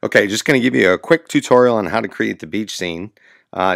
Okay, just going to give you a quick tutorial on how to create the beach scene.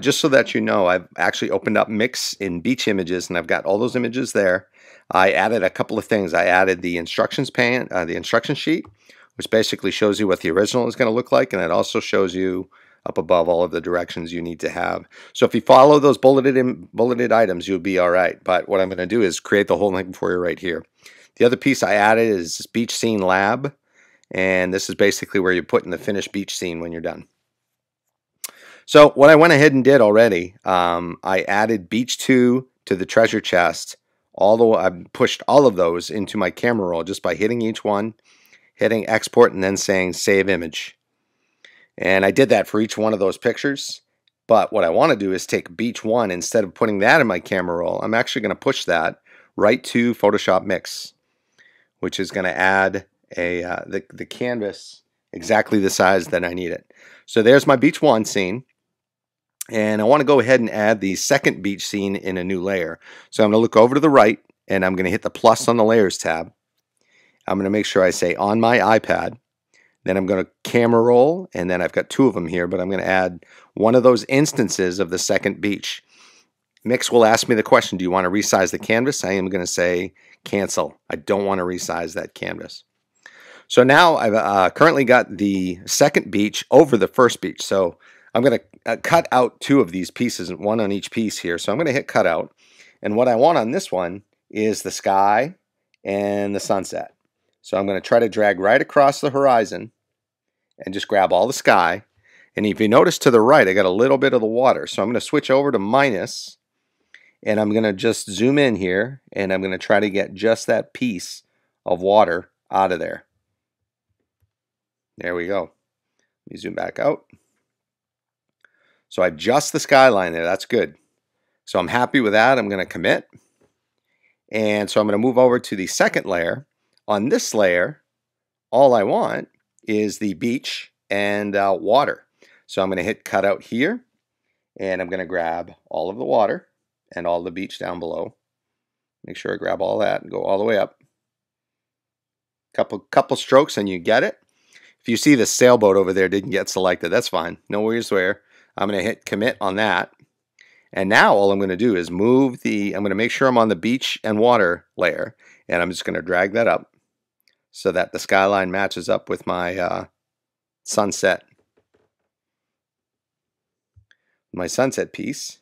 Just so that you know, I've actually opened up Mix in beach images and I've got all those images there. I added a couple of things. I added the instructions the instruction sheet, which basically shows you what the original is going to look like, and it also shows you up above all of the directions you need to have. So if you follow those bulleted items, you'll be all right. But what I'm going to do is create the whole thing for you right here. The other piece I added is Beach Scene Lab. And this is basically where you put in the finished beach scene when you're done. So what I went ahead and did already, I added Beach 2 to the treasure chest. I pushed all of those into my camera roll just by hitting each one, hitting export, and then saying save image. And I did that for each one of those pictures. But what I want to do is take Beach 1, instead of putting that in my camera roll, I'm actually going to push that right to Photoshop Mix, which is going to add the canvas exactly the size that I need it. So there's my beach 1 scene, and I want to go ahead and add the second beach scene in a new layer. So I'm going to look over to the right and I'm going to hit the plus on the layers tab. I'm going to make sure I say on my iPad. Then I'm going to camera roll, and then I've got 2 of them here, but I'm going to add one of those instances of the second beach. Mix will ask me the question, do you want to resize the canvas? I am going to say cancel. I don't want to resize that canvas. So now I've currently got the second beach over the first beach. So I'm going to cut out 2 of these pieces, one on each piece here. So I'm going to hit cut out. And what I want on this one is the sky and the sunset. So I'm going to try to drag right across the horizon and just grab all the sky. And if you notice to the right, I got a little bit of the water. So I'm going to switch over to minus, and I'm going to just zoom in here, and I'm going to try to get just that piece of water out of there. There we go. Let me zoom back out. So I've just the skyline there. That's good. So I'm happy with that. I'm going to commit. And so I'm going to move over to the second layer. On this layer, all I want is the beach and water. So I'm going to hit cut out here. And I'm going to grab all of the water and all the beach down below. Make sure I grab all that and go all the way up. Couple strokes and you get it. If you see the sailboat over there didn't get selected, that's fine. No worries there. I'm going to hit commit on that. And now all I'm going to do is I'm going to make sure I'm on the beach and water layer. And I'm just going to drag that up so that the skyline matches up with my sunset piece.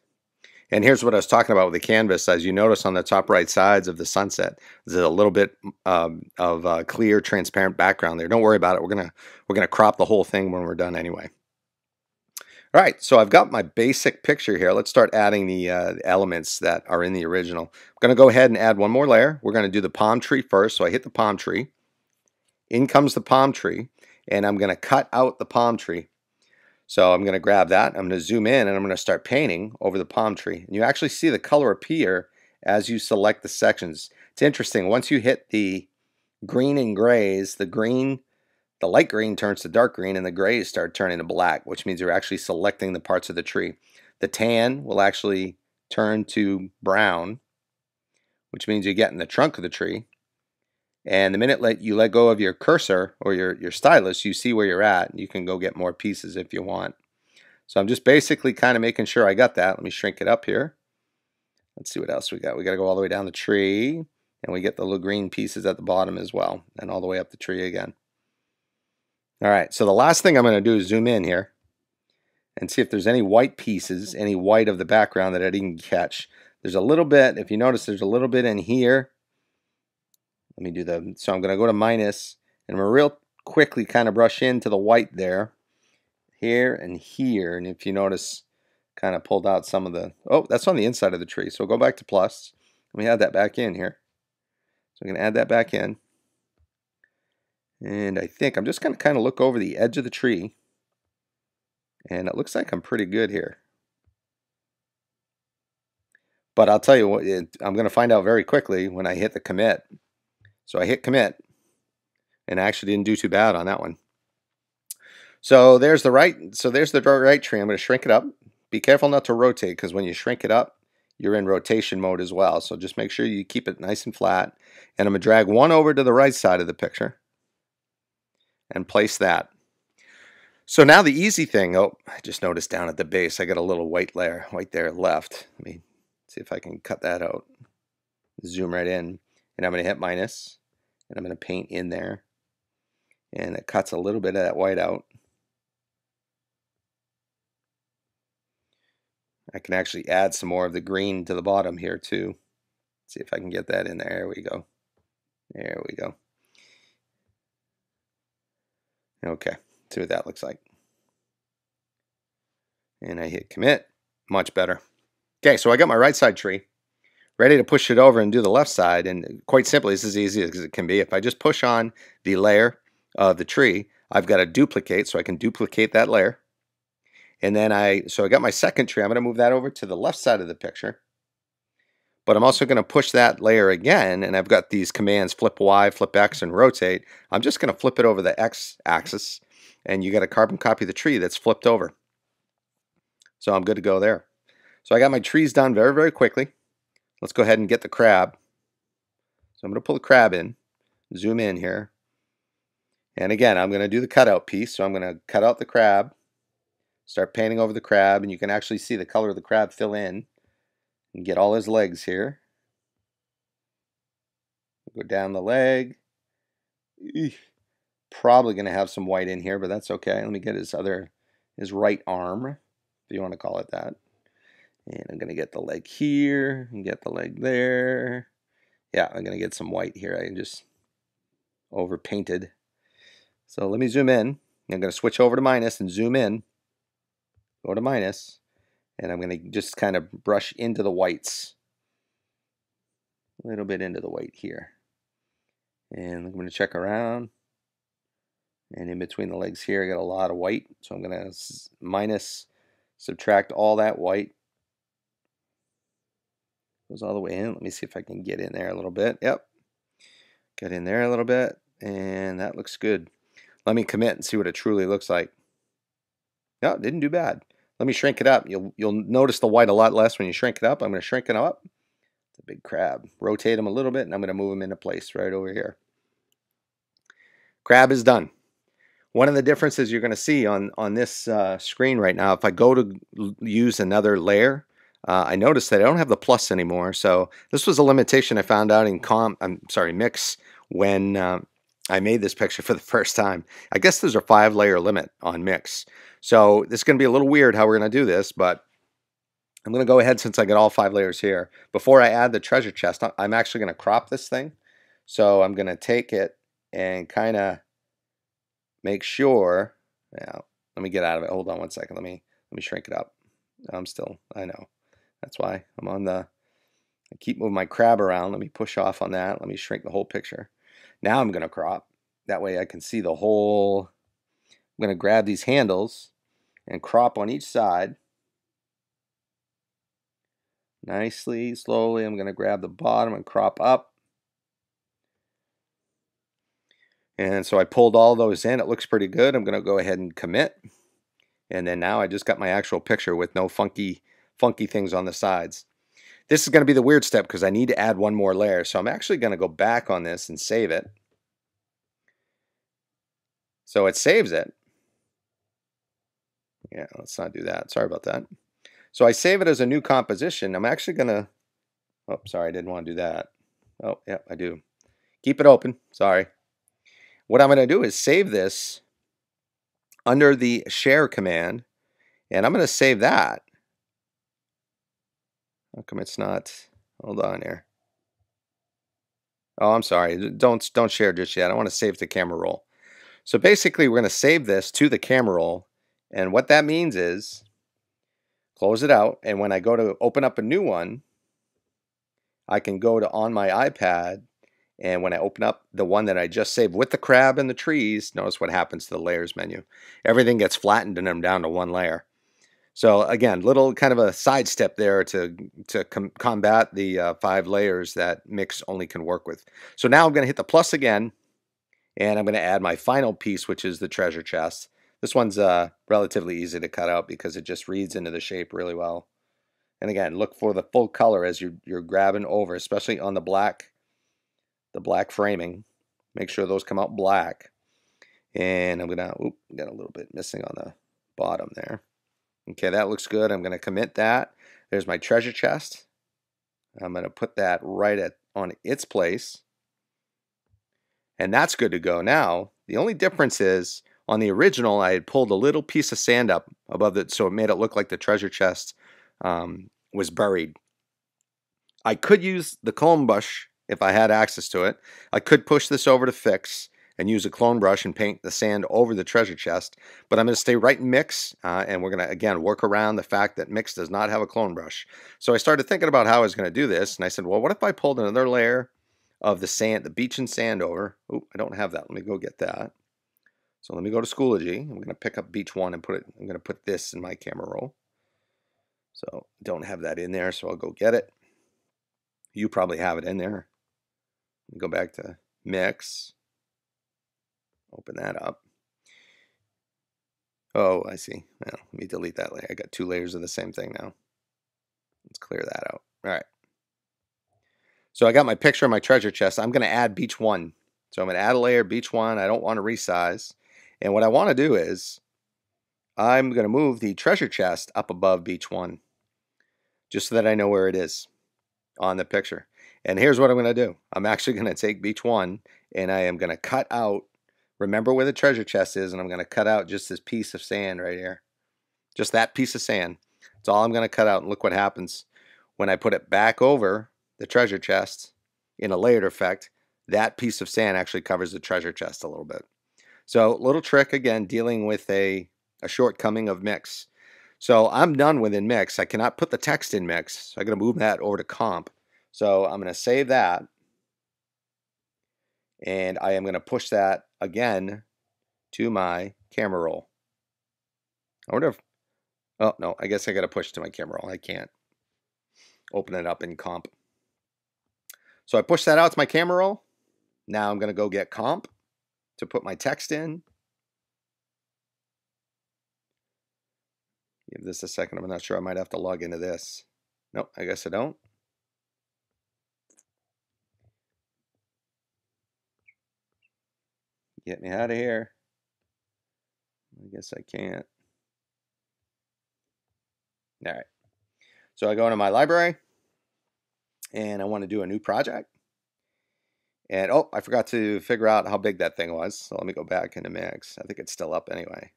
And here's what I was talking about with the canvas. As you notice on the top right sides of the sunset, there's a little bit of clear, transparent background there. Don't worry about it. We're gonna crop the whole thing when we're done anyway. All right, so I've got my basic picture here. Let's start adding the elements that are in the original. I'm gonna go ahead and add one more layer. We're gonna do the palm tree first. So I hit the palm tree. In comes the palm tree, and I'm gonna cut out the palm tree. So I'm going to grab that, I'm going to zoom in, and I'm going to start painting over the palm tree. And you actually see the color appear as you select the sections. It's interesting, once you hit the green and grays, the light green turns to dark green and the grays start turning to black, which means you're actually selecting the parts of the tree. The tan will actually turn to brown, which means you get in the trunk of the tree. And the minute you let go of your cursor or your stylus, you see where you're at. You can go get more pieces if you want. So I'm just basically kind of making sure I got that. Let me shrink it up here. Let's see what else we got. We got to go all the way down the tree, and we get the little green pieces at the bottom as well, and all the way up the tree again. All right, so the last thing I'm going to do is zoom in here and see if there's any white pieces, any white of the background that I didn't catch. There's a little bit, if you notice, there's a little bit in here. Let me do so I'm going to go to minus, and I'm going to real quickly kind of brush into the white there, here and here. And if you notice, kind of pulled out some of that's on the inside of the tree. So go back to plus. Let me add that back in here. So I'm going to add that back in. And I think I'm just going to kind of look over the edge of the tree. And it looks like I'm pretty good here. But I'll tell you what, I'm going to find out very quickly when I hit the commit. So I hit commit, and I actually didn't do too bad on that one. So there's the right tree. I'm going to shrink it up. Be careful not to rotate, because when you shrink it up, you're in rotation mode as well. So just make sure you keep it nice and flat. And I'm going to drag one over to the right side of the picture and place that. So now the easy thing, oh, I just noticed down at the base, I got a little white layer right there left. Let me see if I can cut that out. Zoom right in, and I'm going to hit minus, and I'm going to paint in there. And it cuts a little bit of that white out. I can actually add some more of the green to the bottom here too. See if I can get that in there. There we go. There we go. Okay, see what that looks like. And I hit commit. Much better. Okay, so I got my right side tree ready to push it over and do the left side. And quite simply, this is as easy as it can be. If I just push on the layer of the tree, I've got to duplicate, so I can duplicate that layer. And then so I got my second tree. I'm going to move that over to the left side of the picture. But I'm also going to push that layer again, and I've got these commands flip Y, flip X, and rotate. I'm just going to flip it over the X axis, and you got a carbon copy of the tree that's flipped over. So I'm good to go there. So I got my trees done very, very quickly. Let's go ahead and get the crab. So I'm going to pull the crab in, zoom in here. And again, I'm going to do the cutout piece. So I'm going to cut out the crab, start painting over the crab, and you can actually see the color of the crab fill in. And get all his legs here. Go down the leg. Probably going to have some white in here, but that's okay. Let me get his right arm, if you want to call it that. And I'm going to get the leg here and get the leg there. Yeah, I'm going to get some white here. I just over painted. So let me zoom in. I'm going to switch over to minus and zoom in. Go to minus. And I'm going to just kind of brush into the whites. A little bit into the white here. And I'm going to check around. And in between the legs here, I got a lot of white. So I'm going to minus, subtract all that white. Goes all the way in. Let me see if I can get in there a little bit. Yep. Get in there a little bit. And that looks good. Let me commit and see what it truly looks like. No, it didn't do bad. Let me shrink it up. You'll notice the white a lot less when you shrink it up. I'm going to shrink it up. It's a big crab. Rotate him a little bit, and I'm going to move him into place right over here. Crab is done. One of the differences you're going to see on this screen right now, if I go to use another layer, I noticed that I don't have the plus anymore. So this was a limitation I found out in Mix when I made this picture for the first time. I guess there's a 5-layer limit on Mix. So this is going to be a little weird how we're going to do this, but I'm going to go ahead since I got all 5 layers here. Before I add the treasure chest, I'm actually going to crop this thing. So I'm going to take it and kind of make sure. Now, let me get out of it. Hold on one second. Let me shrink it up. I know. That's why I keep moving my crab around. Let me push off on that. Let me shrink the whole picture. Now I'm going to crop. That way I can see the whole. I'm going to grab these handles and crop on each side. Nicely, slowly, I'm going to grab the bottom and crop up. And so I pulled all those in. It looks pretty good. I'm going to go ahead and commit. And then now I just got my actual picture with no funky things on the sides. This is going to be the weird step because I need to add one more layer. So I'm actually going to go back on this and save it. So it saves it. Yeah, let's not do that. Sorry about that. So I save it as a new composition. I'm actually going to, oh, sorry, I didn't want to do that. Oh, yeah, I do. Keep it open. Sorry. What I'm going to do is save this under the share command, and I'm going to save that. How come it's not? Hold on here. Oh, I'm sorry. Don't share just yet. I want to save the camera roll. So basically, we're going to save this to the camera roll, and what that means is close it out, and when I go to open up a new one, I can go to on my iPad, and when I open up the one that I just saved with the crab and the trees, notice what happens to the layers menu. Everything gets flattened and I'm down to one layer. So again, little kind of a sidestep there to combat the 5 layers that Mix only can work with. So now I'm going to hit the plus again, and I'm going to add my final piece, which is the treasure chest. This one's relatively easy to cut out because it just reads into the shape really well. And again, look for the full color as you're grabbing over, especially on the black framing. Make sure those come out black. And I'm gonna, oop, got a little bit missing on the bottom there. Okay, that looks good. I'm gonna commit that. There's my treasure chest. I'm gonna put that right on its place. And that's good to go. Now, the only difference is on the original, I had pulled a little piece of sand up above it, so it made it look like the treasure chest was buried. I could use the clone brush if I had access to it. I could push this over to fix and use a clone brush and paint the sand over the treasure chest, but I'm going to stay right in Mix, and we're going to, again, work around the fact that Mix does not have a clone brush. So I started thinking about how I was going to do this, and I said, well, what if I pulled another layer of the sand, the beach and sand over? Oh, I don't have that. Let me go get that. So let me go to Schoology. I'm going to pick up Beach 1 and I'm going to put this in my camera roll. So don't have that in there, so I'll go get it. You probably have it in there. Go back to Mix. Open that up. Oh, I see. Well, let me delete that layer. I got 2 layers of the same thing now. Let's clear that out. All right. So I got my picture of my treasure chest. I'm going to add Beach 1. So I'm going to add a layer, Beach 1. I don't want to resize. And what I want to do is I'm going to move the treasure chest up above Beach 1 just so that I know where it is on the picture. And here's what I'm going to do. I'm actually going to take Beach 1 and I am going to cut out, remember where the treasure chest is, and I'm going to cut out just this piece of sand right here. Just that piece of sand. That's all I'm going to cut out, and look what happens. When I put it back over the treasure chest in a layered effect, that piece of sand actually covers the treasure chest a little bit. So little trick, again, dealing with a shortcoming of Mix. So I'm done within Mix. I cannot put the text in Mix, so I'm going to move that over to Comp. So I'm going to save that, and I am going to push that again to my camera roll. I wonder if, oh no, I guess I got to push to my camera roll. I can't open it up in Comp. So I push that out to my camera roll. Now I'm going to go get Comp to put my text in. Give this a second. I'm not sure. I might have to log into this. Nope, I guess I don't. Get me out of here. I guess I can't. All right. So I go into my library and I want to do a new project. And oh, I forgot to figure out how big that thing was. So let me go back into Mix. I think it's still up anyway.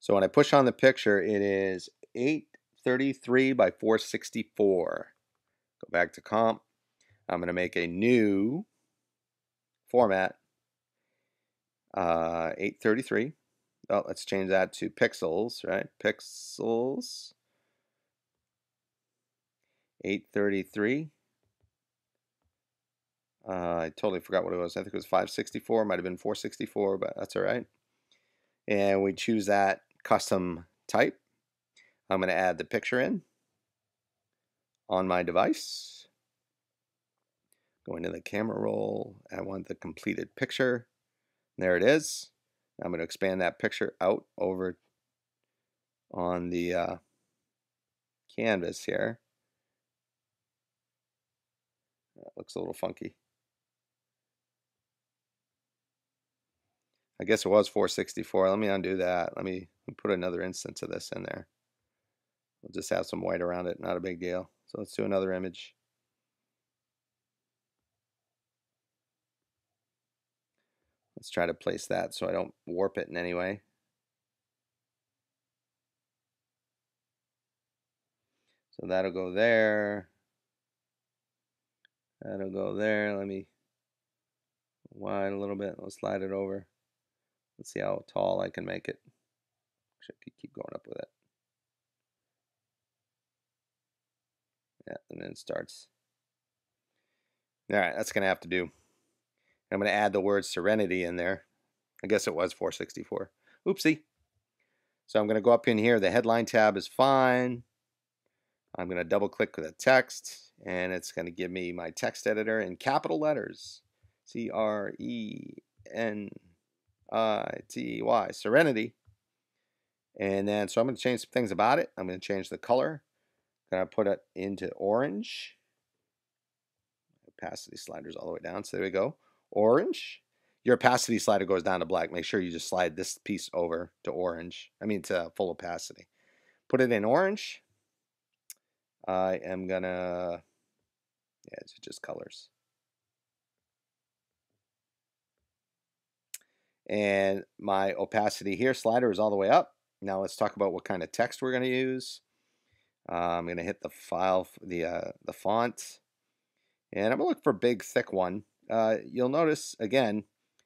So when I push on the picture, it is 833 by 464. Go back to Comp. I'm going to make a new format. 833. Oh, let's change that to pixels, right? Pixels. 833. I totally forgot what it was. I think it was 564. Might have been 464, but that's all right. And we choose that custom type. I'm going to add the picture in on my device. Go into the camera roll. I want the completed picture. There it is. I'm going to expand that picture out over on the canvas here. That looks a little funky. I guess it was 464. Let me undo that. Let me put another instance of this in there. We'll just have some white around it. Not a big deal. So let's do another image. Let's try to place that so I don't warp it in any way. So that'll go there. That'll go there. Let me wide a little bit. Let's slide it over. Let's see how tall I can make it. Actually, I could keep going up with it. Yeah, and then it starts. All right, that's going to have to do. I'm going to add the word Serenity in there. I guess it was 464. Oopsie. So I'm going to go up in here. The headline tab is fine. I'm going to double click the text, and it's going to give me my text editor in capital letters. Serenity. Serenity. And then, so I'm going to change some things about it. I'm going to change the color. I'm going to put it into orange. Opacity sliders all the way down. So there we go. Orange. your opacity slider goes down to black. Make sure you just slide this piece over to orange. I mean to full opacity. Put it in orange. I am gonna, yeah, it's just colors. And my opacity here slider is all the way up. Now let's talk about what kind of text we're going to use. I'm going to hit the file, the font, and I'm going to look for big, thick one. You'll notice, again,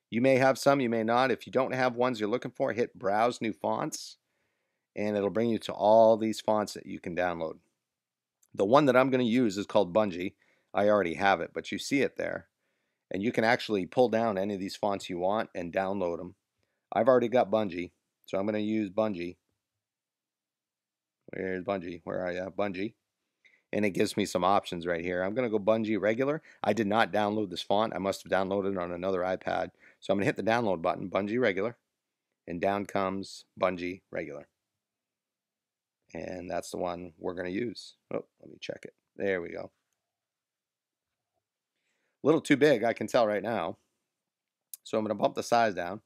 you may have some, you may not. If you don't have ones you're looking for, hit Browse New Fonts, and it'll bring you to all these fonts that you can download. The one that I'm going to use is called Bungee. I already have it, but you see it there. And you can actually pull down any of these fonts you want and download them. I've already got Bungee, so I'm going to use Bungee. Where's Bungee? Where are you? Bungee. And it gives me some options right here. I'm going to go Bungee Regular. I did not download this font. I must have downloaded it on another iPad. So I'm going to hit the download button, Bungee Regular, and down comes Bungee Regular. And that's the one we're going to use. Oh, let me check it. There we go. A little too big, I can tell right now. So I'm going to bump the size down.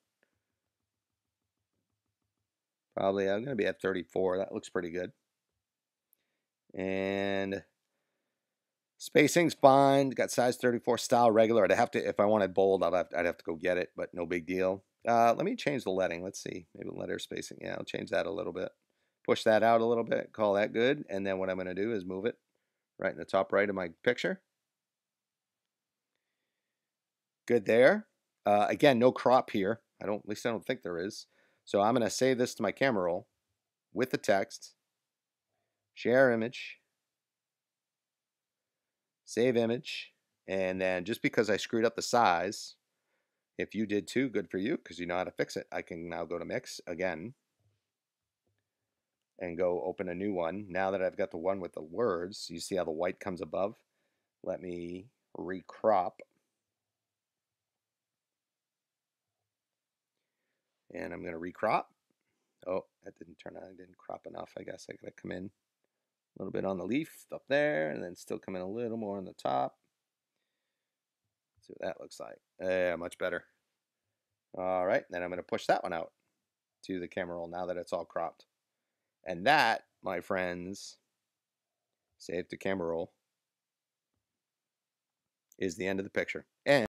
Probably I'm going to be at 34. That looks pretty good. And spacing's fine. Got size 34, style regular. I'd have to, if I wanted bold, I'd have to go get it, but no big deal. Let me change the lettering. Let's see. Maybe letter spacing. Yeah, I'll change that a little bit. Push that out a little bit. Call that good. And then what I'm going to do is move it right in the top right of my picture. Good there. Again, no crop here. At least I don't think there is. So I'm going to save this to my camera roll with the text. Share image. Save image. And then just because I screwed up the size, if you did too, good for you, because you know how to fix it. I can now go to Mix again and go open a new one. Now that I've got the one with the words, you see how the white comes above? Let me recrop. And I'm going to recrop. Oh, that didn't turn on. I didn't crop enough. I guess I got to come in a little bit on the leaf up there, and then still come in a little more on the top. See what that looks like. Yeah, much better. All right, then I'm going to push that one out to the camera roll now that it's all cropped. And that, my friends, save to camera roll, is the end of the picture. And